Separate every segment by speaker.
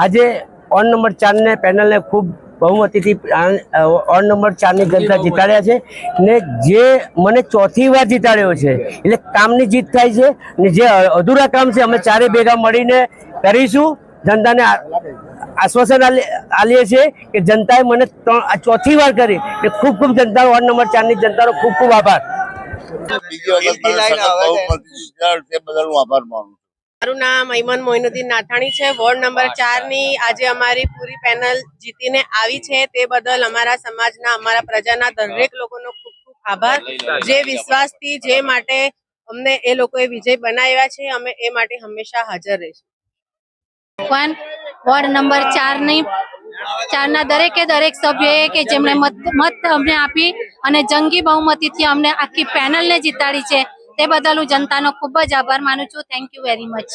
Speaker 1: आज ward number 4 ने panel ने खूब बहुमती थी वॉर्ड नंबर 4 ની जनता જીતાડ્યા છે ને જે મને ચોથી વાર જીતાડ્યો છે એટલે કામની જીત થાય છે ને જે અધૂરા કામ છે અમે ચારે ભેગા મળીને કરીશું। जनताને आश्वासन आलिए छे कि जनताए मने चौथी वार करी कि खूब खूब जनता वॉर्ड नंबर 4 ની जनता नो खूब खूब आभार।
Speaker 2: મારું નામ ઈમન મોઇનુદ્દીન નાથાણી છે। વોર્ડ નંબર 4 ની આજે અમારી પૂરી પેનલ જીતીને આવી છે તે બદલ અમારા સમાજના અમારા પ્રજાના દરેક લોકોનો ખૂબ ખૂબ આભાર। જે વિશ્વાસથી જે માટે અમને એ લોકોએ વિજય બનાવ્યા છે અમે એ માટે હંમેશા હાજર રહીશું।
Speaker 3: વોર્ડ નંબર 4 ની ચારના દરેક સભ્યોએ કે જેમણે મત અમને આપી અને જંગી બહુમતીથી અમને આખી પેનલને જીતાડી છે તે બદલ હું जनता खूब ज आभार मानु छू। Thank you very much.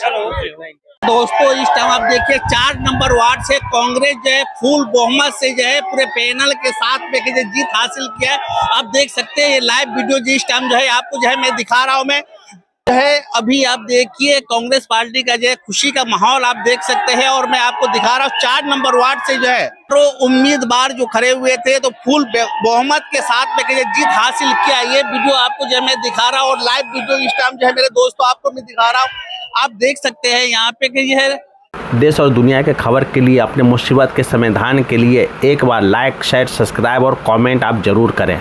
Speaker 4: दोस्तों इस टाइम आप देखिए 4 नंबर वार्ड से कांग्रेस जो है फुल बहुमत से जो है पूरे पैनल के साथ में जीत हासिल किया है। आप देख सकते हैं ये लाइव वीडियो जिस टाइम जो है आपको जो है मैं दिखा रहा हूँ मैं है अभी आप देखिए कांग्रेस पार्टी का जो है खुशी का माहौल आप देख सकते हैं और मैं आपको दिखा रहा हूँ 4 नंबर वार्ड से जो है तो उम्मीदवार जो खड़े हुए थे तो फुल बहुमत के साथ में जीत हासिल किया। ये वीडियो आपको जो है मैं दिखा रहा हूँ और लाइव वीडियो इस टाइम जो है मेरे दोस्तों आपको मैं दिखा रहा हूँ। आप देख सकते हैं यहाँ पे कि ये है
Speaker 5: देश और दुनिया के खबर के लिए अपने मुसीबत के समाधान के लिए एक बार लाइक शेयर सब्सक्राइब और कमेंट आप जरूर करें।